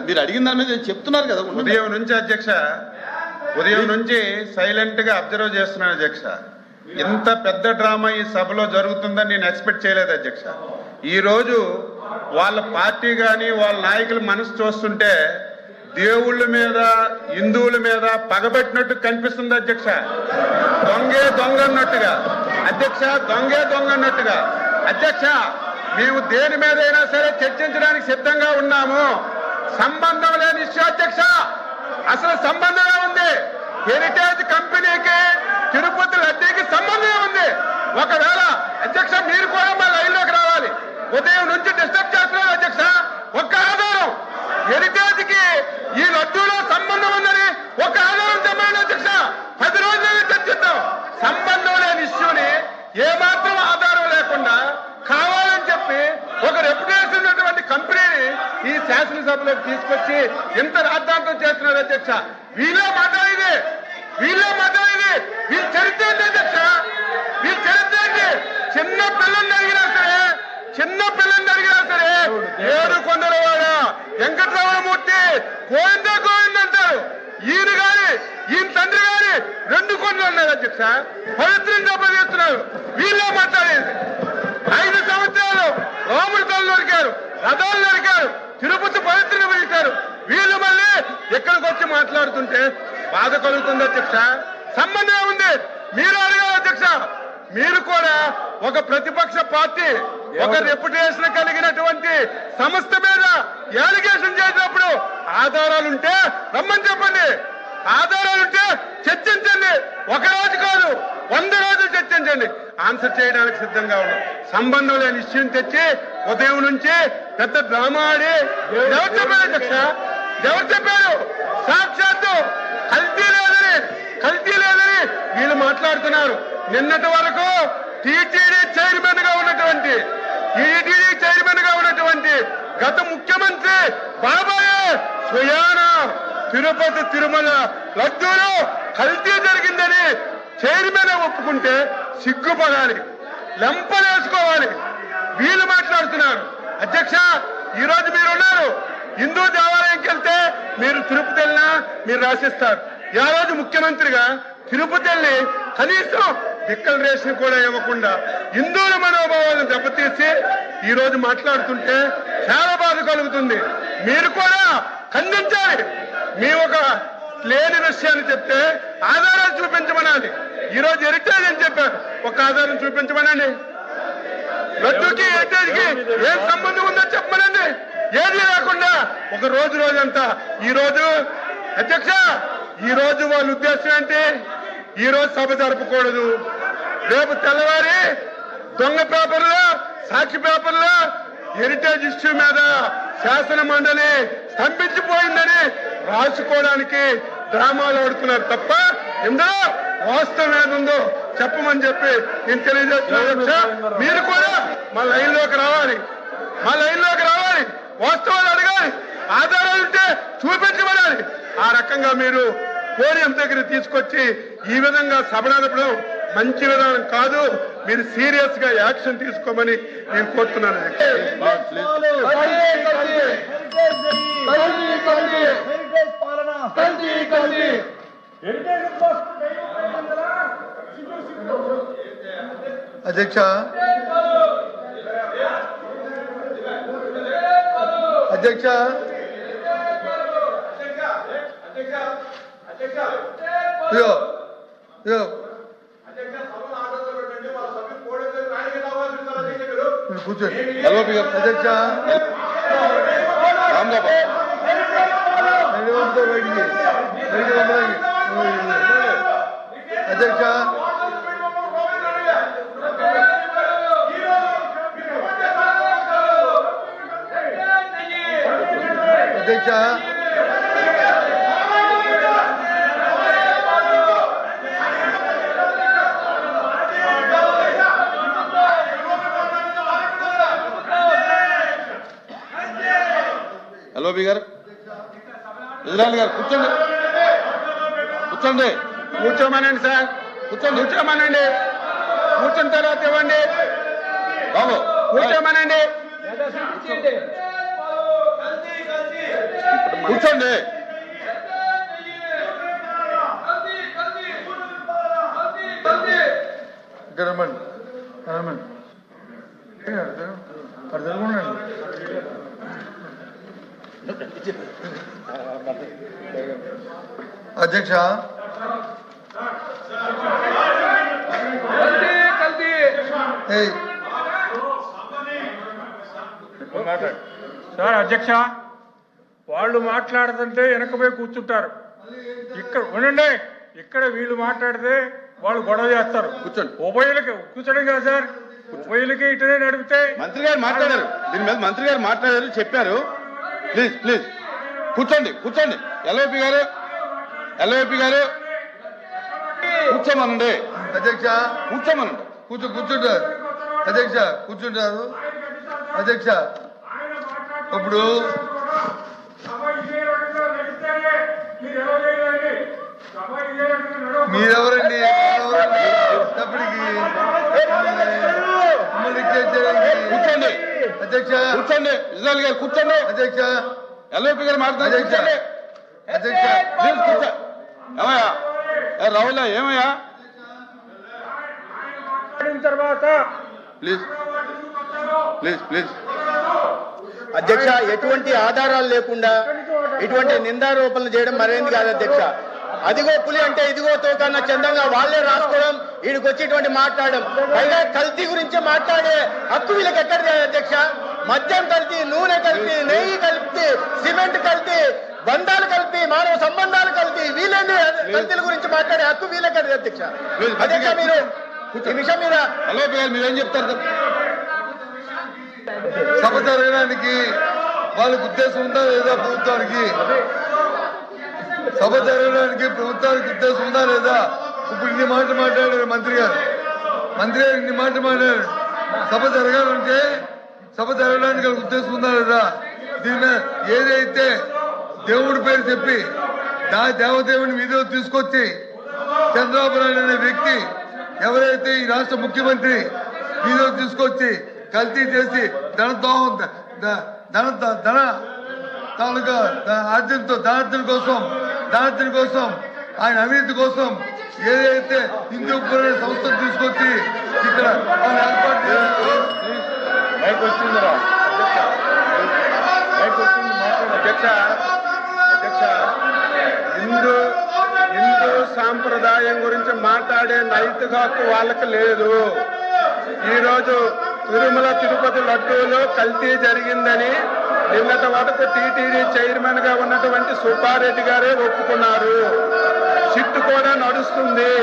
మీరు అడిగిన దాని మీద చెప్తున్నారు కదా. ఉదయం నుంచి అధ్యక్ష, ఉదయం నుంచి సైలెంట్ గా అబ్జర్వ్ చేస్తున్నాను అధ్యక్ష. ఇంత పెద్ద డ్రామా ఈ సభలో జరుగుతుందని నేను ఎక్స్పెక్ట్ చేయలేదు అధ్యక్ష. ఈ రోజు వాళ్ళ పార్టీ కానీ వాళ్ళ నాయకుల మనసు చూస్తుంటే దేవుళ్ళ మీద హిందువుల మీద పగబెట్టినట్టు కనిపిస్తుంది అధ్యక్ష. దొంగే దొంగ అన్నట్టుగా అధ్యక్ష, దొంగే దొంగ అన్నట్టుగా అధ్యక్ష. మేము దేని మీదైనా సరే చర్చించడానికి సిద్ధంగా ఉన్నాము. సంబంధం లేని ఇష్యూ అధ్యక్ష. అసలు సంబంధమే ఉంది. హెరిటేజ్ కంపెనీకి తిరుపతి లడ్డీకి సంబంధమే ఉంది. ఒకవేళ అధ్యక్ష మీరు కూడా మా లైన్లోకి రావాలి. ఉదయం నుంచి డిస్టర్బ్ చేస్తున్నారు అధ్యక్ష. ఒక్క ఆధారం, హెరిటేజ్ కి ఈ లడ్డూలో సంబంధం ఉందని ఒక ఆధారం చెప్పండి అధ్యక్ష. 10 రోజులు చర్చిద్దాం. సంబంధం లేని ఇష్యూని ఏమాత్రం ఆధారం లేకుండా కావాలని చెప్పి ఒక రెప్యుటేషన్ ఉన్నటువంటి కంపెనీని ఈ శాసనసభలోకి తీసుకొచ్చి ఇంత రాద్ధాంతం చేస్తున్నారు అధ్యక్ష. వీళ్ళే మాట్లాడేది, వీళ్ళే మాట్లాడేది. వీళ్ళు చరిత్ర ఏంటి అధ్యక్ష? వీళ్ళు చరిత్ర ఏంటి? చిన్న పిల్లల్ని అడిగినా సరే, చిన్న పిల్లల్ని అడిగినా సరే ఏడు కొండలవాడ వెంకటరమణమూర్తి గోవిందా గోవింద అంటారు. ఈయన గాని ఈయన తండ్రి గాని 2 కొండలు ఉన్నారు అధ్యక్ష. పవిత్రంగా చేస్తున్నారు. వీళ్ళే మాట్లాడేది. 5 సంవత్సరాలు రాముడి తల్లి నరికారు, రథాలు నరికారు, తిరుపతి పవిత్రంగా పిలిచారు. వీళ్ళు మళ్ళీ ఇక్కడికి వచ్చి మాట్లాడుతుంటే బాధ కలుగుతుంది అధ్యక్ష. సంబంధం ఉంది. మీరు అడగాలి అధ్యక్ష. మీరు కూడా ఒక ప్రతిపక్ష పార్టీ, ఒక రెప్యుటేషన్ కలిగినటువంటి సంస్థ మీద అలిగేషన్ చేసినప్పుడు ఆధారాలుంటే రమ్మని చెప్పండి. ఆధారాలుంటే చర్చించండి. 1 రోజు కాదు, 100 రోజులు చర్చించండి. ఆన్సర్ చేయడానికి సిద్ధంగా ఉన్నాం. సంబంధం లేని ఇష్యూని తెచ్చి ఉదయం నుంచి పెద్ద డ్రామా ఆడి ఎవరు చెప్పారు అధ్యక్ష? ఎవరు చెప్పారు? సాక్షాత్తు కల్తీ లేదని వీళ్ళు మాట్లాడుతున్నారు. నిన్నటి వరకు టీటీడీ చైర్మన్ గా ఉన్నటువంటి గత ముఖ్యమంత్రి బాబాయే స్వయాన తిరుపతి తిరుమల లడ్డూలో కల్తీ జరిగిందని చైర్మన్ ఒప్పుకుంటే సిగ్గుపడాలి, లెంపలేసుకోవాలి. వీళ్ళు మాట్లాడుతున్నారు అధ్యక్ష. ఈ రోజు మీరున్నారు. హిందూ దేవాలయంకి వెళ్తే మీరు తిరుపతి వెళ్ళినా మీరు రాసిస్తారు. ఆ రోజు ముఖ్యమంత్రిగా తిరుపతి వెళ్ళి కనీసం డిక్లరేషన్ కూడా ఇవ్వకుండా హిందువుల మనోభావాలను దెబ్బతీసి ఈ రోజు మాట్లాడుతుంటే చాలా బాధ కలుగుతుంది. మీరు కూడా ఖండించాలి. మీ ఒక లేని విషయాన్ని చెప్తే ఆధారాలు చూపించమనాలి. ఈ రోజు హెరిటేజ్ అని చెప్పారు, ఒక ఆధారం చూపించమనండి. లడ్డూకి హెరిటేజ్ కి ఏం సంబంధం ఉందో చెప్పమనండి. ఏది లేకుండా ఒక రోజంతా ఈ రోజు అధ్యక్ష, ఈ రోజు వాళ్ళ ఉద్దేశం ఏంటి? ఈ రోజు సభ జరపకూడదు. రేపు తెల్లవారి దొంగ పేపర్లో, సాక్షి పేపర్లో హెరిటేజ్ ఇష్యూ మీద శాసన మండలి స్తంభించిపోయిందని రాసుకోవడానికి డ్రామాలు ఆడుతున్నారు తప్ప ఇందులో వాస్తవం ఏదుందో చెప్పమని చెప్పి నేను తెలియజేస్తున్నాను. మీరు కూడా మా లైన్లోకి రావాలి. వాస్తవాలు అడగాలి. ఆధారాలు ఉంటే చూపించబడాలి. ఆ రకంగా మీరు పోడియం దగ్గర తీసుకొచ్చి ఈ విధంగా సభ నడపడం మంచి విధానం కాదు. మీరు సీరియస్ గా యాక్షన్ తీసుకోమని నేను కోరుతున్నాను. అధ్యక్ష, అధ్యక్ష కూర్చోండి. అధ్యక్ష అధ్యక్ష అధ్యక్ష ఎల్ఓపి గారు, ఎదురాలి గారు కూర్చోండి. కూర్చోమనండి సార్, కూర్చోమనండి. కూర్చున్న తర్వాత ఇవ్వండి బాబు, కూర్చోమనండి. కూర్చోండి. ఇక్కడ రమ్మండి. రమ్మండి. అక్కడ జరుగునండి. అధ్యక్ష, సార్ అధ్యక్ష, వాళ్ళు మాట్లాడుతుంటే వెనకపోయి కూర్చుంటారు. ఇక్కడ ఉండండి, ఇక్కడ వీళ్ళు మాట్లాడితే వాళ్ళు గొడవ చేస్తారు. కూర్చోండి. ఉభయులకి కూర్చోండి కదా సార్, ఉభయులకి ఇటనే నడిపితే. మంత్రి గారు మాట్లాడారు, దీని మీద మంత్రి గారు మాట్లాడారు, చెప్పారు. ప్లీజ్ ప్లీజ్ కూర్చోండి, కూర్చోండి. ఎల్ఓపి గారు, ఎల్ఓపి గారు కూర్చోమనండి. అధ్యక్ష కూర్చోమనండి. కూర్చుంటారు. అధ్యక్ష కూర్చుంటారు. అధ్యక్ష, ఇప్పుడు మీరెవరండి? తప్పటికి కూర్చోండి అధ్యక్ష. కూర్చోండి. ఇజ్రాయల్ గారు కూర్చోండి. అధ్యక్ష, ఎల్ఓపి గారు మాట్లాడారు. అధ్యక్ష. కూర్చోండి. అధ్యక్ష, ప్లీజ్ కూర్చో. ఏమయ్యా రావులా, ఏమయ్యా తర్వాత ప్లీజ్ ప్లీజ్ ప్లీజ్. అధ్యక్ష, ఎటువంటి ఆధారాలు లేకుండా ఇటువంటి నిందారోపణలు చేయడం మరేంది కాదు అధ్యక్ష. అదిగో పులి అంటే ఇదిగో తోకన్న చందంగా వాళ్ళే రాసుకోవడం, వీడికి వచ్చేటువంటి మాట్లాడడం, పైగా కల్తీ గురించి మాట్లాడే హక్కు వీళ్ళకి ఎక్కడిది అధ్యక్ష? మద్యం కల్తీ, నూనె కల్తీ, నెయ్యి కల్తీ, సిమెంట్ కల్తీ, బంధాలు కల్తీ, మానవ సంబంధాలు కల్తీ, వీళ్ళని కల్తీల గురించి మాట్లాడే హక్కు వీళ్ళకి అధ్యక్ష. అధ్యక్ష, మీరు ఈ విషయం మీద ఎల్ఓపి గారు మీరేం చెప్తారు? సభ జరగడానికి వాళ్ళకి ఉద్దేశం ఉందా లేదా? ప్రభుత్వానికి సభ జరగడానికి ప్రభుత్వానికి ఉద్దేశం ఉందా లేదా? ఇప్పుడు ఇన్ని మాటలు మాట్లాడారు మంత్రి గారు. మంత్రి గారు ఇన్ని మాటలు మాట్లాడారు. సభ జరగాలంటే సభ జరగడానికి వాళ్ళకి ఉద్దేశం ఉందా లేదా? దీని మీద ఏదైతే దేవుడి పేరు చెప్పి దేవదేవుని వీధిలో తీసుకొచ్చి చంద్రబాబు నాయుడు అనే వ్యక్తి ఎవరైతే ఈ రాష్ట్ర ముఖ్యమంత్రి వీధిలో తీసుకొచ్చి కల్తీ చేసి ధన తాలూకా ధనార్జన కోసం ఆయన అవినీతి కోసం ఏదైతే హిందూ సంస్థను తీసుకొచ్చి ఇక్కడ వాళ్ళు ఏర్పాటు చేశారు. అధ్యక్ష, హిందూ సాంప్రదాయం గురించి మాట్లాడే నైతిక హక్కు వాళ్ళకి లేదు. ఈరోజు తిరుమల తిరుపతి లడ్డూలో కల్తీ జరిగిందని నిన్నటి వరకు టీటీడీ చైర్మన్ గా ఉన్నటువంటి సుబ్బారెడ్డి గారే ఒప్పుకున్నారు. సిట్టు కూడా నడుస్తుంది.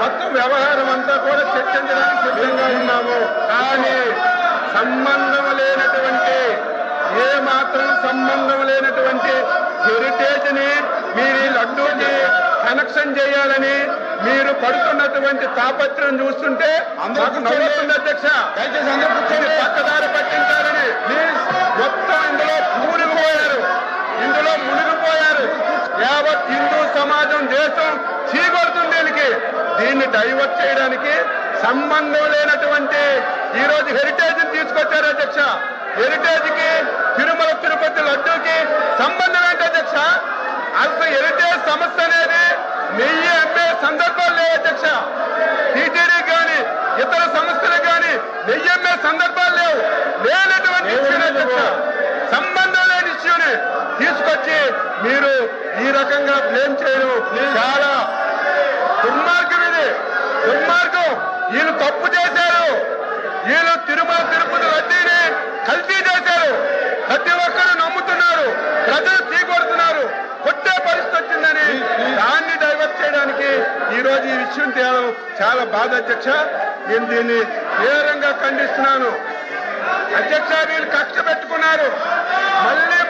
మొత్తం వ్యవహారం అంతా కూడా చర్చించడానికి సిద్ధంగా ఉన్నాము. కానీ సంబంధం లేనటువంటి, ఏ మాత్రం సంబంధం లేనటువంటి హెరిటేజ్ ని మీరు ఈ లడ్డూని కనెక్షన్ చేయాలని మీరు పడుతున్నటువంటి తాపత్రం చూస్తుంటే మాకు నవ్వుతుంది అధ్యక్ష. దయచేసి అందరూ కూర్చొని పక్కదారి పట్టించాలని ప్లీజ్. మొత్తం ఇందులో మునిగిపోయారు. యావత్ హిందూ సమాజం, దేశం చీకొడుతుంది. దీన్ని డైవర్ట్ చేయడానికి సంబంధం లేనటువంటి ఈ రోజు హెరిటేజ్ తీసుకొచ్చారు అధ్యక్ష. హెరిటేజ్ కి తిరుమల తిరుపతి లడ్డూకి సంబంధం ఏంటి అధ్యక్ష? అసలు హెరిటేజ్ సంస్థ అనేది నెయ్యి అమ్మే సందర్భాలు లేవు అధ్యక్ష. టీటీడీ కానీ ఇతర సంస్థలు కానీ నెయ్యి అమ్మే సందర్భాలు లేవు. లేనటువంటి అధ్యక్ష, సంబంధం లేని ఇష్యూని తీసుకొచ్చి మీరు ఈ రకంగా బ్లేమ్ చేయడం చాలా దుర్మార్గం. ఇది దుర్మార్గం. వీళ్ళు తప్పు చేశారు. వీళ్ళు తిరుమల తిరుపతి లడ్డీని కల్తీ చేశారు. ప్రతి ఒక్కరు నమ్ముతున్నారు, ప్రజలు చీకొడుతున్నారు. కొట్టే పరిస్థితి వచ్చిందని దాన్ని డైవర్ట్ చేయడానికి ఈ రోజు ఈ విషయం తేవడం చాలా బాధ అధ్యక్ష. నేను దీన్ని తీవ్రంగా ఖండిస్తున్నాను అధ్యక్ష. వీళ్ళు కక్ష పెట్టుకున్నారు.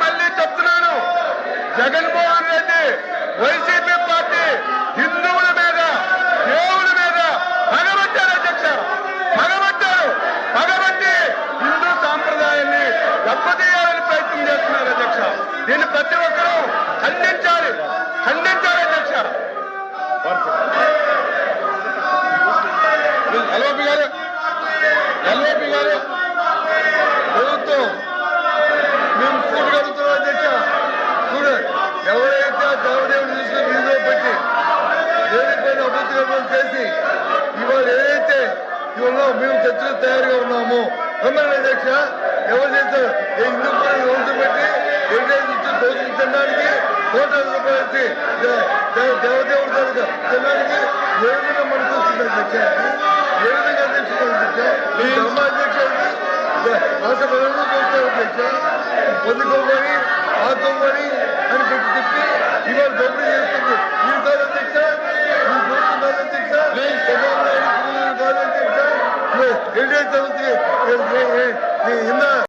మళ్ళీ చెప్తున్నాను, జగన్మోహన్ రెడ్డి, వైసీపీ పార్టీ హిందువుల మీద, దేవుల మీద పగబట్టారు అధ్యక్ష. పగబట్టి హిందూ సాంప్రదాయాన్ని దెబ్బతీయాలని ప్రయత్నం చేస్తున్నారు అధ్యక్ష. దీన్ని ప్రతి ఒక్కరూ ఖండించాలి అధ్యక్ష. ఎల్ఓపి గారు ప్రభుత్వం మేము సూటి కడుగుతున్నాం అధ్యక్ష. ఉన్నాం, మేము చర్చలు తయారుగా ఉన్నాము. రమ్మని అధ్యక్ష, ఎవరు చేస్తారు? హిందూ రోజు పెట్టి హెరిటేజ్ ఇచ్చి దోషులు తినడానికి 1,00,00,000 రూపాయలు ఇచ్చి దేవదేవుడు కనుక తినడానికి ఏ విధంగా మనకు వస్తుంది అధ్యక్ష? ఏ విధంగా అధ్యక్షుడు అధ్యక్ష? ఈ ధర్మాధ్యక్ష రాష్ట్ర ప్రజలు చూస్తారు అధ్యక్ష. పొందుకోమని ఆదుకోమని అని పెట్టి చెప్పి ఇవాళ దోపిడీ చేస్తుంది. ఇది కాదు అధ్యక్ష, ఈ ప్రభుత్వం కాదు అధ్యక్ష, కాదు అధ్యక్ష. హెరిటేజ్ సంస్థకి